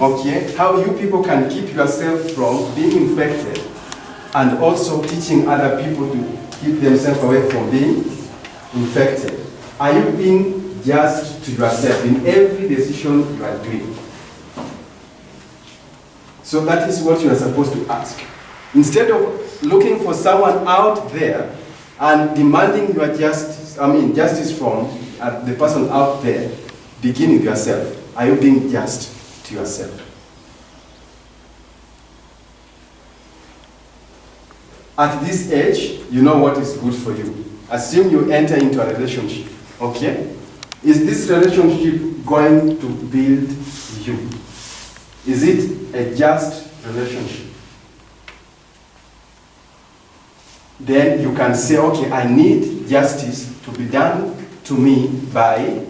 Okay, how you people can keep yourself from being infected and also teaching other people to keep themselves away from being infected. Are you being just to yourself in every decision you are doing? So that is what you are supposed to ask. Instead of looking for someone out there and demanding your justice from the person out there, begin with yourself. Are you being just to yourself? At this age, you know what is good for you. Assume you enter into a relationship, okay? Is this relationship going to build you? Is it a just relationship? Then you can say, okay, I need justice to be done to me by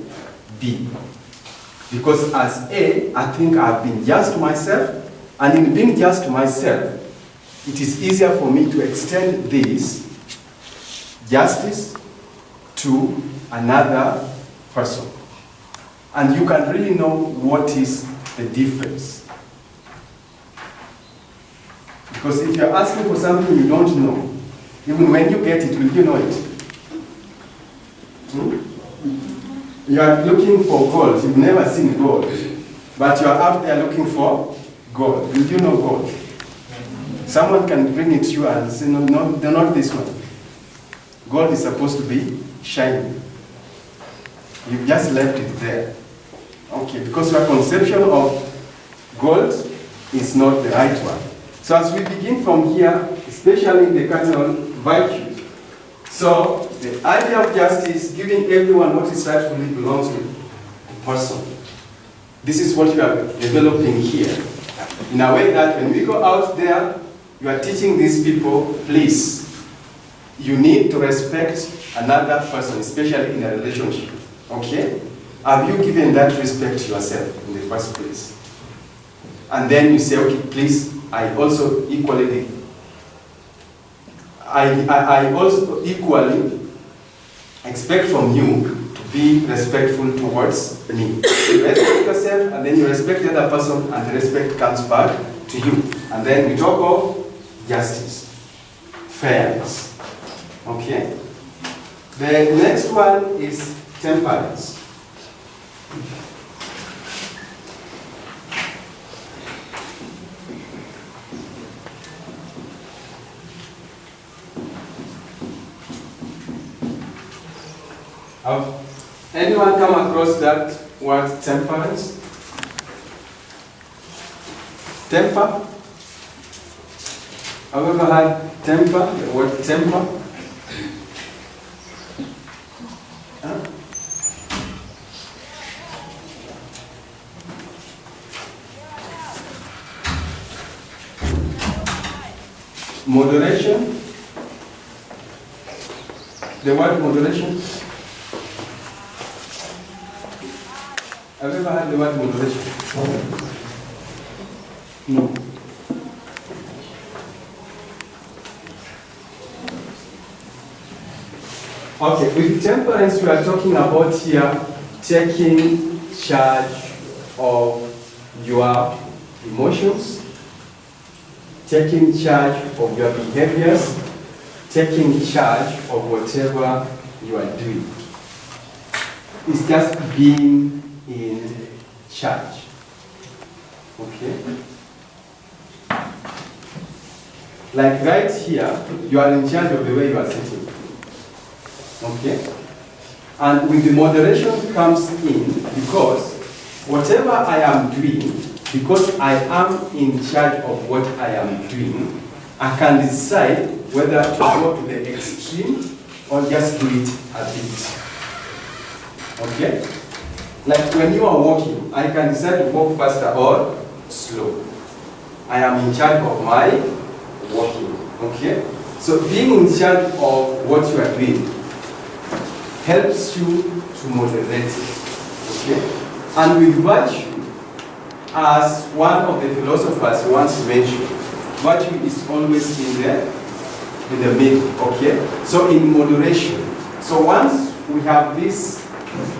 B. Because as A, I think I've been just to myself, and in being just to myself, it is easier for me to extend this justice to another person. And you can really know what is the difference. Because if you're asking for something you don't know, even when you get it, will you know it? You are looking for gold. You've never seen gold. But you are out there looking for gold. Will you know gold? Someone can bring it to you and say, no, not this one. Gold is supposed to be shiny. You've just left it there. Okay, because your conception of gold is not the right one. So as we begin from here, especially in the cardinal virtues, so the idea of justice, giving everyone what is rightfully belongs to the person. This is what you are developing here. In a way that when we go out there, you are teaching these people, please, you need to respect another person, especially in a relationship. Okay? Have you given that respect to yourself in the first place? And then you say, okay, please, I also equally expect from you to be respectful towards me. You respect yourself, and then you respect the other person, and the respect comes back to you. And then we talk of justice, fairness. Okay? The next one is temperance. Have anyone come across that word temperance? Temper? Have you ever had temper? The word temper? Huh? Moderation? The word moderation? Have you ever heard the word moderation? No. Okay, with temperance we are talking about here taking charge of your emotions, taking charge of your behaviors, taking charge of whatever you are doing. It's just being in charge. Okay? Like right here, you are in charge of the way you are sitting. Okay? And with the moderation comes in because whatever I am doing, because I am in charge of what I am doing, I can decide whether to go to the extreme or just do it a bit. Okay? Like when you are walking, I can decide to walk faster or slow. I am in charge of my walking. Okay? So being in charge of what you are doing helps you to moderate it. Okay? And with virtue, as one of the philosophers once mentioned, virtue is always in the middle. Okay? So in moderation, So once we have this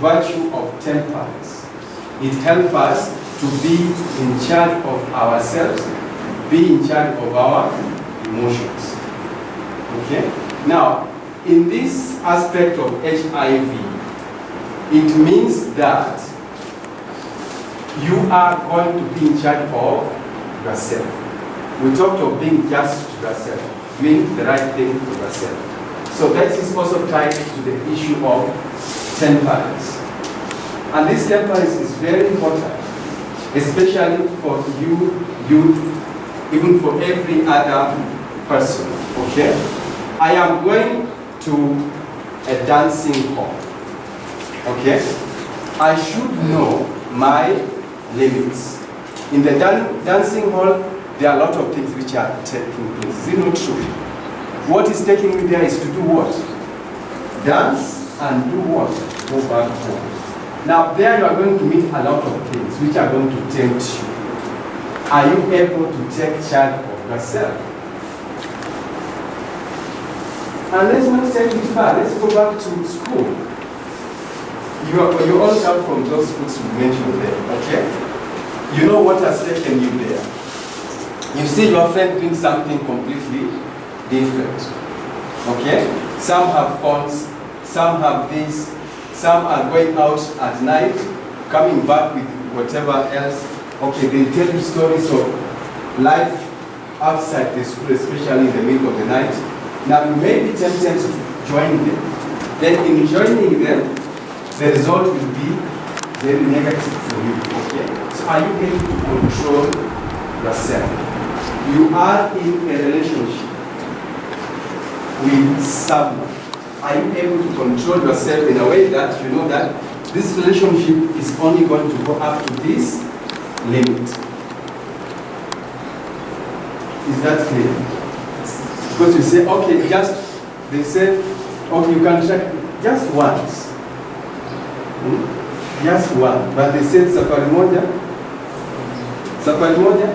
virtue of temperance, it helps us to be in charge of ourselves, be in charge of our emotions. Okay? Now, in this aspect of HIV, it means that you are going to be in charge of yourself. We talked of being just to yourself, doing the right thing for yourself. So that is also tied to the issue of temperance. And this temperance is very important, especially for you, even for every other person. Okay? I am going to a dancing hall. Okay? I should know my limits. In the dancing hall, there are a lot of things which are taking place. Is it not true? What is taking me there is to do what? Dance and do what? Go back home. Now, there you are going to meet a lot of things which are going to tempt you. Are you able to take charge of yourself? And let's not take it far. Let's go back to school. You all come from those schools we mentioned there, okay? You know what has taken you there. You see your friend doing something completely different, okay? Some have phones, some have this, some are going out at night, coming back with whatever else. Okay, they tell you stories of life outside the school, especially in the middle of the night. Now you may be tempted to join them. Then in joining them, the result will be very negative for you. Okay? So are you able to control yourself? You are in a relationship with someone. Are you able to control yourself in a way that you know that this relationship is only going to go up to this limit? Is that clear? Because you say, okay, they say, okay, you can check just once. Just one. But they said safari moja? Safari moja?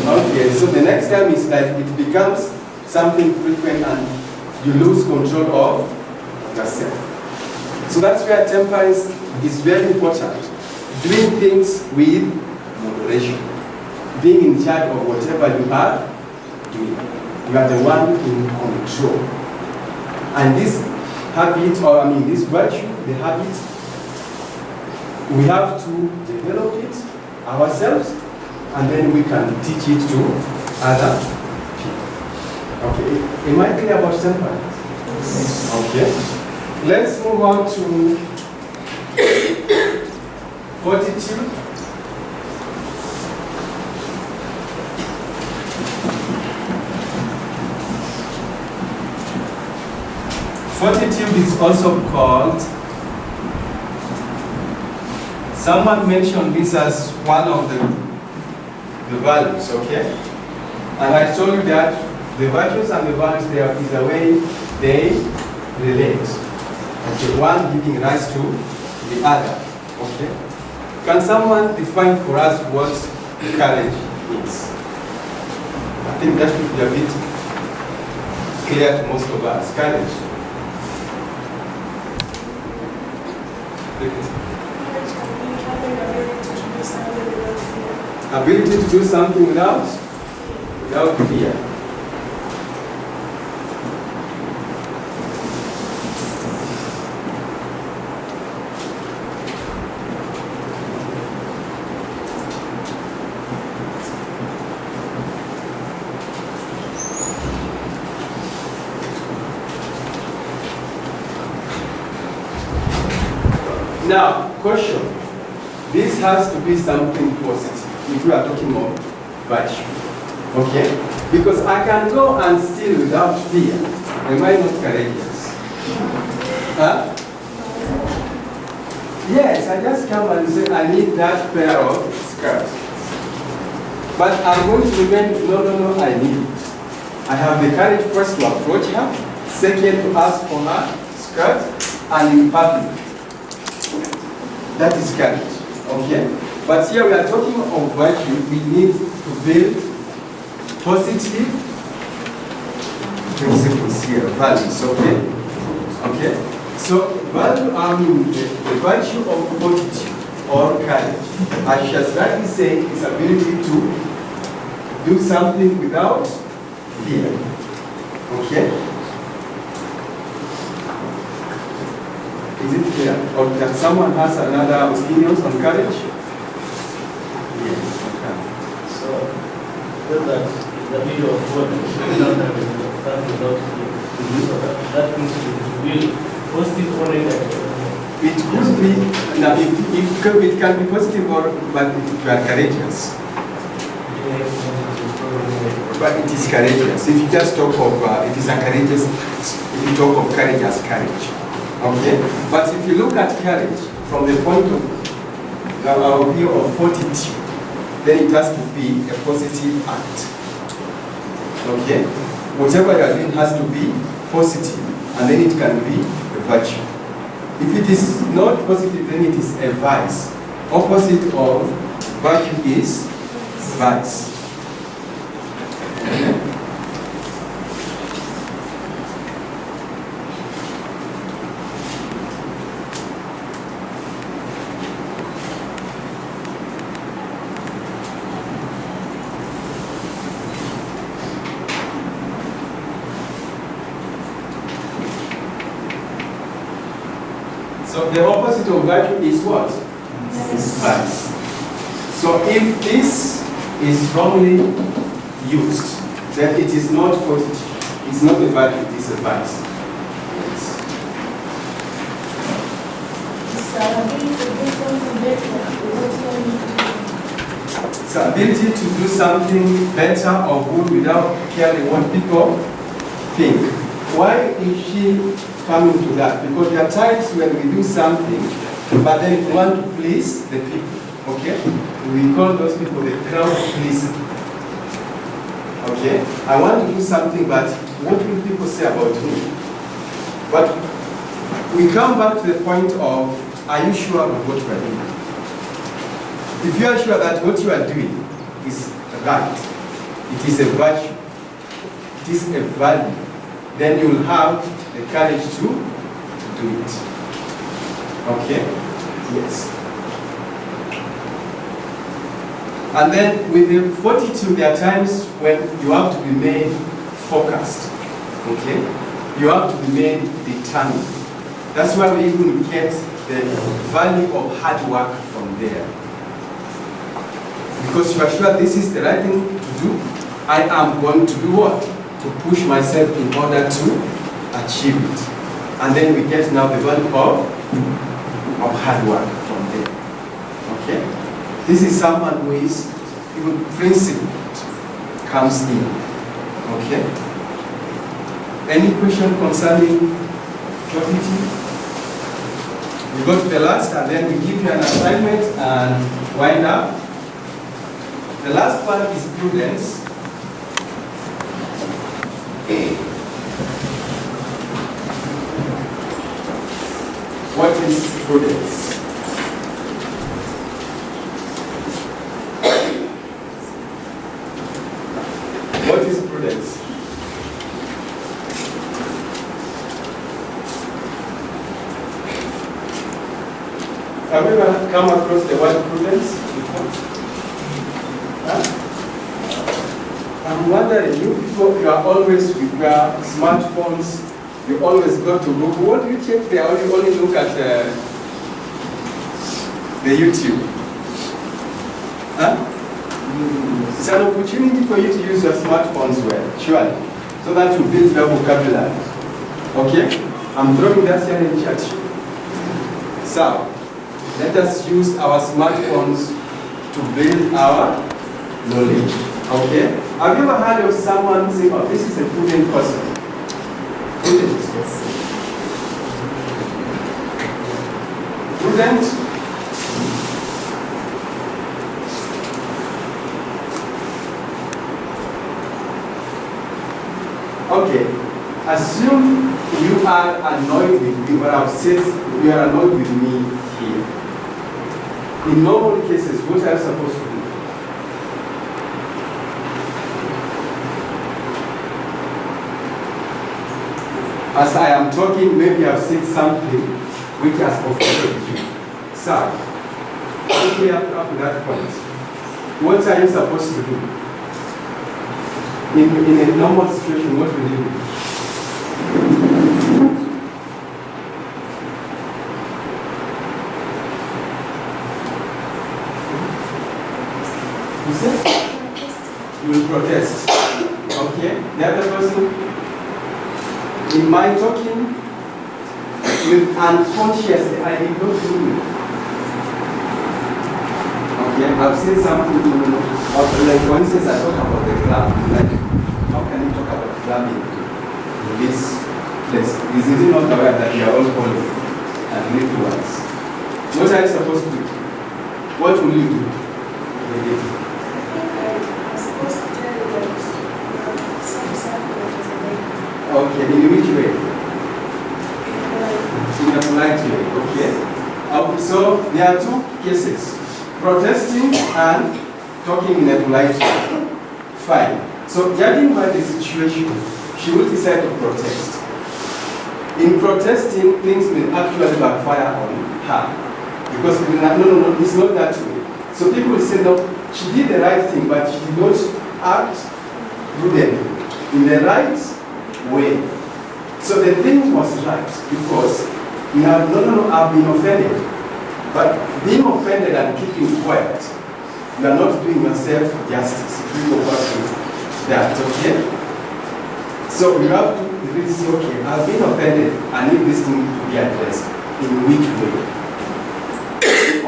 Okay, so the next time is like it becomes something frequent and you lose control of yourself. So that's where temperance is very important. Doing things with moderation. Being in charge of whatever you are doing. You are the one in control. And this habit, or I mean this virtue, the habit, we have to develop it ourselves, and then we can teach it to other people. Okay, am I clear about temperance? Yes. Okay. Let's move on to fortitude. Fortitude is also called, someone mentioned this as one of the values, okay? And I told you that the virtues and the values, there is a way they relate. Okay, one giving rise to the other, okay? Can someone define for us what courage is? I think that should be a bit clear to most of us. Courage. Ability to do something without fear. Now, question. This has to be something positive if we are talking about virtue. Okay? Because I can go and steal without fear. Am I not courageous? Huh? Yes, I just come and say, I need that pair of skirts. But I'm going to remain, no, I need it. I have the courage first to approach her, second to ask for her skirt, and in public. That is courage, okay? But here we are talking of virtue. We need to build positive principles here, values, okay? Okay? So, value, the virtue of fortitude or courage, as she has rightly said, is ability to do something without fear. Okay? Is it clear? Or that someone has another opinions on courage? Yes. Okay. So, that the middle of what is not that without fear. So that means it will positive or negative. It could be, now it can be positive or, but if you are courageous. But it is courageous. If you just talk of, it is a courageous act. If you talk of courage as courage. Okay? But if you look at courage from the point of our view of fortitude, then it has to be a positive act. Okay? Whatever you are doing has to be positive, and then it can be a virtue. If it is not positive, then it is a vice. Opposite of virtue is vice. So the opposite of virtue is what? Is vice. So if this is wrongly used, then it is not fortitude. It's not a virtue, it is a vice. Yes. It's the ability to do something better or good without caring what people think. Why is she coming to that? Because there are times when we do something, but then we want to please the people. Okay? We call those people the crowd pleaser. Okay? I want to do something, but what will people say about me? But we come back to the point of, are you sure about what you are doing? If you are sure that what you are doing is right, it is a virtue, it is a value, then you will have the courage to do it. Okay? Yes. And then with the fortitude, there are times when you have to be made focused. Okay? You have to be made determined. That's why we even get the value of hard work from there. Because you are sure this is the right thing to do, I am going to do what? To push myself in order to achieve it. And then we get now the value of hard work from there. Okay? This is someone who is even principled, comes in. Okay? Any question concerning fortitude? We go to the last and then we give you an assignment and wind up. The last one is prudence. What is prudence? What is prudence? Have you ever come across the word prudence before? Huh? I'm wondering, you people, you are always with your smartphones, you always go to Google. What do you check there? Or you only look at the YouTube? Huh? It's an opportunity for you to use your smartphones well, surely, so that you build your vocabulary. Okay? I'm throwing that here in chat. So, let us use our smartphones to build our knowledge. Okay? Have you ever heard of someone saying, oh, this is a prudent person? Prudent. Prudent? Okay. Assume you are annoyed with me, or I've said you are annoyed with me here. In normal cases, what are you supposed to do? As I am talking, maybe I've said something which has offended you. Sir, quickly up to that point, what are you supposed to do? In a normal situation, what will you do? You say? You will protest. Okay? The other person? In my talking, with unconsciously, I did not do it. Okay? I've said something, like for instance, I talk about the club. Like, how can you talk about clubbing in this place? Is it not aware that we are all holy and live towards? What are you supposed to do? What will you do? Okay, in which way? In a polite way, okay. So there are two cases, protesting and talking in a polite way. Fine. So judging by the situation, she will decide to protest. In protesting, things will actually backfire on her. Because no, it's not that way. So people will say, no, she did the right thing, but she did not act prudently, in the right way. So the thing was right, because you have, I've been offended. But being offended and keeping quiet, you are not doing yourself justice. People watching that, okay? So you have to really say, okay, I've been offended, I need this thing to be addressed. In which way?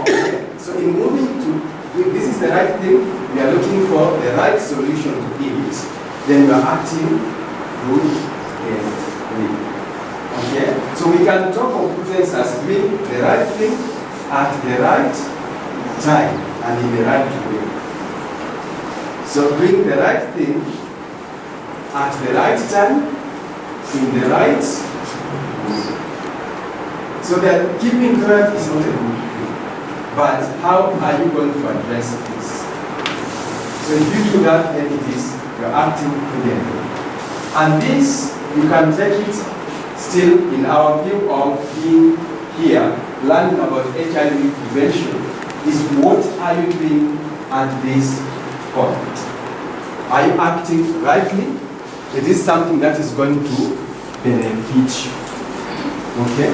Okay. So in moving to, if this is the right thing, we are looking for the right solution to it, then you are acting good and weak. Okay? So we can talk of prudence as doing the right thing at the right time and in the right way. So doing the right thing at the right time, in the right way. So that keeping quiet is not a good thing. But how are you going to address this? So if you do that, then it is, you're acting prudently. And this, you can take it still in our view of being here, learning about HIV prevention, is what are you doing at this point? Are you acting rightly? It is something that is going to benefit you. Okay?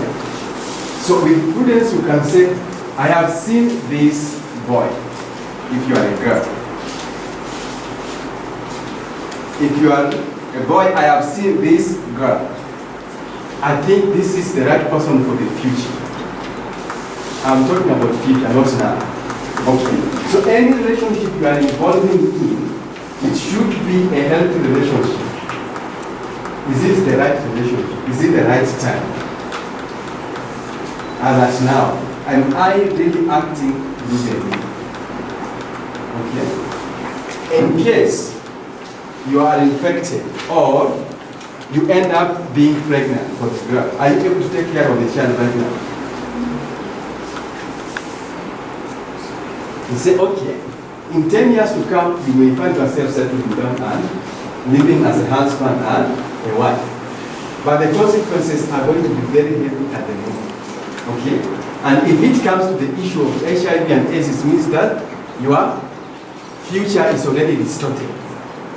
So with prudence, you can say, I have seen this boy, if you are a girl. If you are a boy, I have seen this girl. I think this is the right person for the future. I'm talking about future, not now. Okay. So any relationship you are involving in, it should be a healthy relationship. Is it the right relationship? Is it the right time? As at now, am I really acting prudently? Okay. In case you are infected or you end up being pregnant for the girl, are you able to take care of the child right now? You say, okay, in 10 years to come, you may find yourself settled down and living as a husband and a wife. But the consequences are going to be very heavy at the moment. Okay? And if it comes to the issue of HIV and AIDS, it means that your future is already distorted.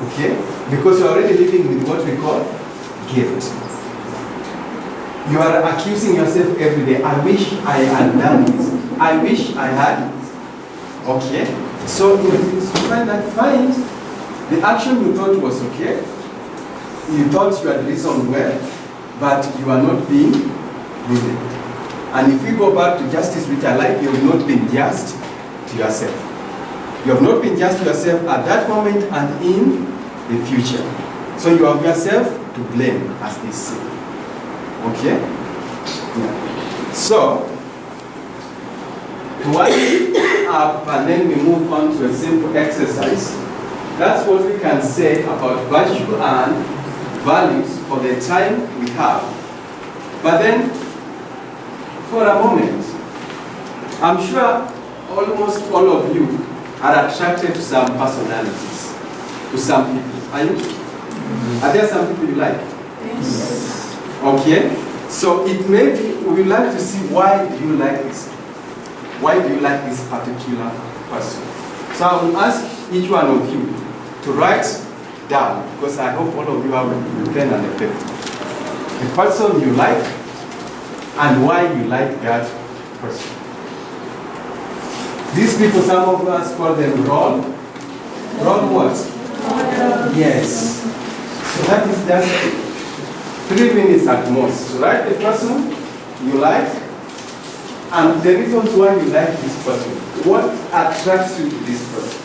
Okay? Because you're already living with what we call guilt. You are accusing yourself every day. I wish I had done this. I wish I had it. Okay? So you find that fine. The action you thought was okay. You thought you had reasoned well, but you are not being prudent. And if you go back to justice, which I like, you have not been just to yourself. You have not been just to yourself at that moment and in the future. So you have yourself to blame, as they say. Okay? Yeah. So, to wind up, and then we move on to a simple exercise. That's what we can say about virtue and values for the time we have. But then, for a moment, I'm sure almost all of you are attracted to some personalities, to some people. Are you? Are there some people you like? Yes. Okay? So it may be, we would like to see why do you like this? Why do you like this particular person? So I will ask each one of you to write down, because I hope all of you have a pen and a paper. The person you like and why you like that person. These people, some of us call them role. Role what? Yes. So that is just 3 minutes at most. So write the person you like and the reasons why you like this person. What attracts you to this person?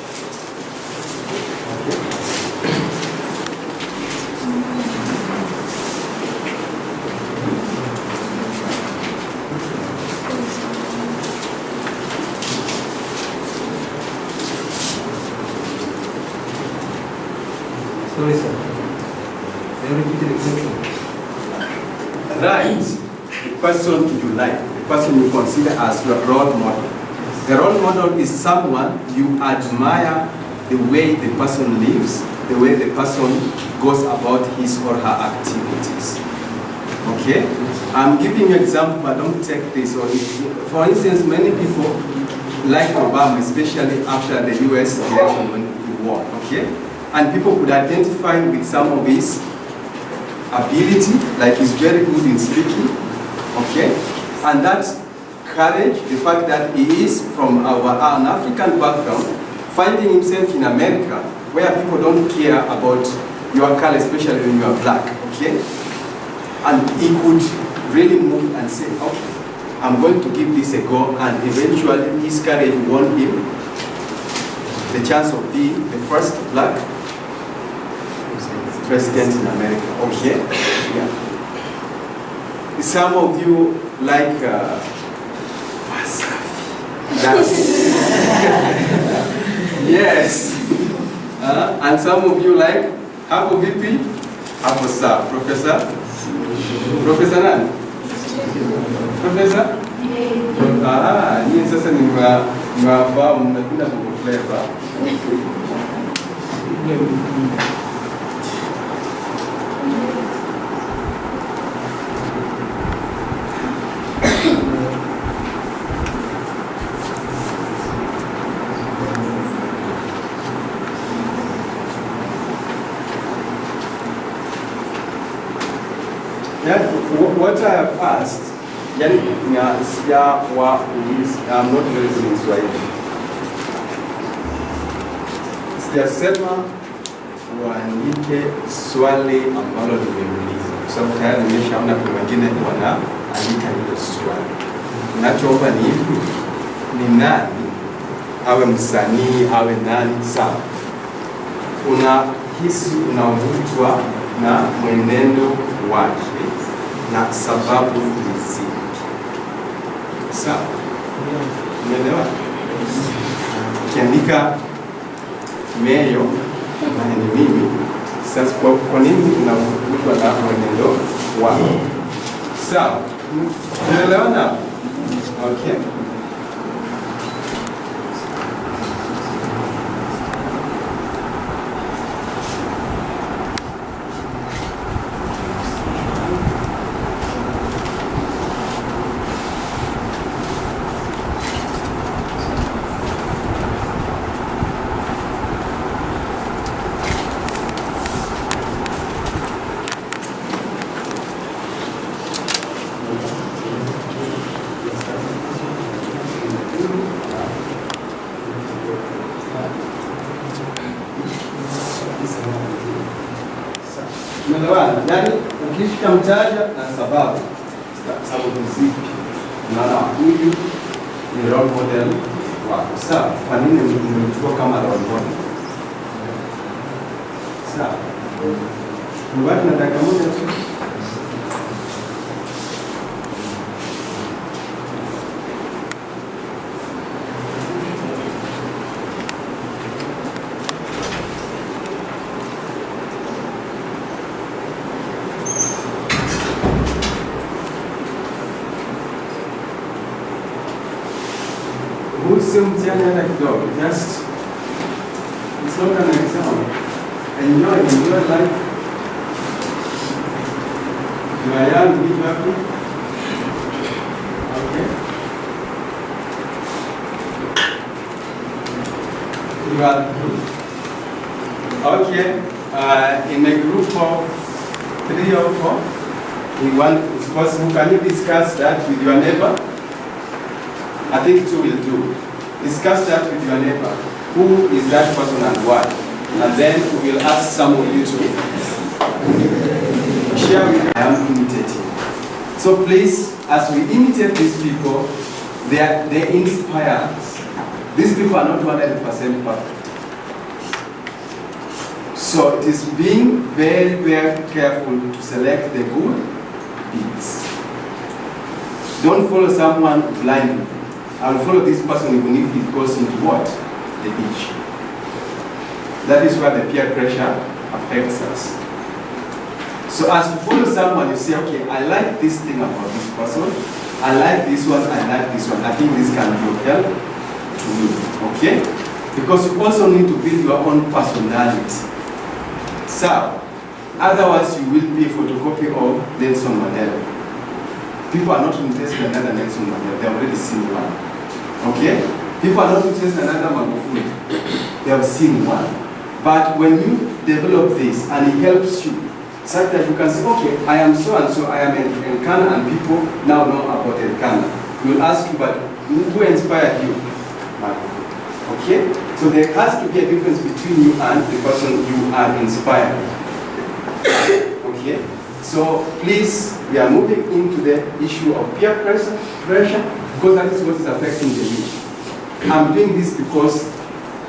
Sorry, sir. Can you repeat the question? Right. The person you like, the person you consider as your role model. The role model is someone you admire the way the person lives, the way the person goes about his or her activities. Okay? I'm giving you an example, but don't take this. For instance, many people like Obama, especially after the US election when he won. Okay? And people could identify with some of his ability, like he's very good in speaking, okay? And that courage, the fact that he is from an African background, finding himself in America, where people don't care about your color, especially when you are black, okay? And he could really move and say, okay, I'm going to give this a go, and eventually his courage won him the chance of being the first black president in America. Okay? Yeah. Some of you like wasafi. Yes. And some of you like hapo vipi? Hapo sawa. Professor? Professor nani? Professor? Nyinyi sasa ni mwafahamu mnapenda kukufleva. What I have asked, I'm not very good in Swahili. Sijasema uandike swali ambalo nimeuliza, kwa sababu tayari nimeshaona kuna wengine wanaandika hilo swali. Ninachoomba ni hivi, ni nani, awe msanii, awe nani, sawa, unahisi unavutwa na mwenendo wake na sababu ni zipi? Sawa? Umeelewa? Ukiandika Meyo na ni mimi, sasa kwa nini unavutwa na mwenendo wake? Sawa? Umeelewana? Okay. Umeelewana? Yaani ukishika mtaja na sababu zipi? Unaona huyu ni role model wako. Sawa, kwa nini nimechukua kama role model? Sawa. Mbaki na dakika moja tu. Mtihani hata kidogo, just it's not an exam. Enjoy life. You are young, be happy. Okay. You are good. Okay. In a group of 3 or 4, we want, it's possible, can you discuss that with your neighbor? I think 2 will do. Discuss that with your neighbor. Who is that person and why? And then we will ask some of you to share with I am imitating. So please, as we imitate these people, they inspire us. These people are not 100% perfect. So it is being very, very careful to select the good deeds. Don't follow someone blindly. I will follow this person even if it goes into what? The ditch. That is why the peer pressure affects us. So as you follow someone, you say, okay, I like this thing about this person. I like this one, I like this one. I think this can be of help to me. Okay? Because you also need to build your own personality. So, otherwise you will be a photocopy of Nelson Mandela. People are not interested in another Nelson Mandela. They have already seen one. Okay? People are not interested in another Magufuli. They have seen one. But when you develop this and it helps you, such that you can say, okay, I am so and so, I am in Ghana, and people now know about Ghana. We will ask you, but who inspired you? Okay? So there has to be a difference between you and the person you are inspired. Okay? So please, we are moving into the issue of peer pressure, because that is what is affecting the youth. I'm doing this because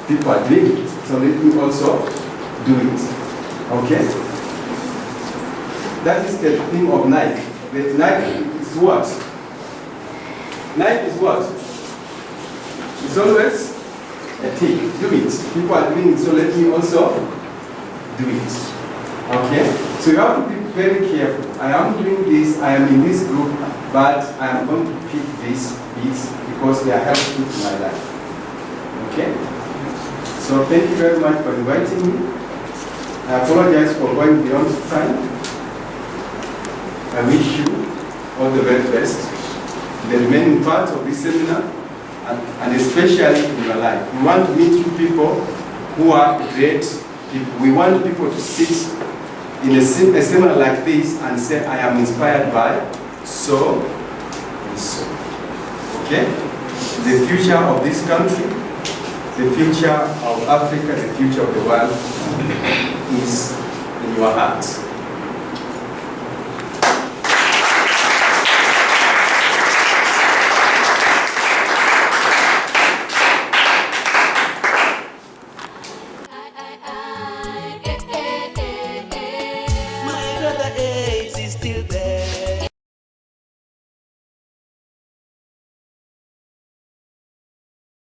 people are doing it. So let me also do it. Okay? That is the thing of Nike. The Nike is what? Nike is what? It's always a thing. Do it. People are doing it, so let me also do it. Okay? So you have to be very careful. I am doing this, I am in this group, but I am going to pick these beats because they are helpful to my life. Okay? So thank you very much for inviting me. I apologize for going beyond time. I wish you all the very best in the remaining part of this seminar, and especially in your life. We want to meet you people who are great people. We want people to sit in a seminar like this and say, I am inspired by so and so. Okay? The future of this country, the future of Africa, the future of the world is in your hands. My brother AIDS is still there.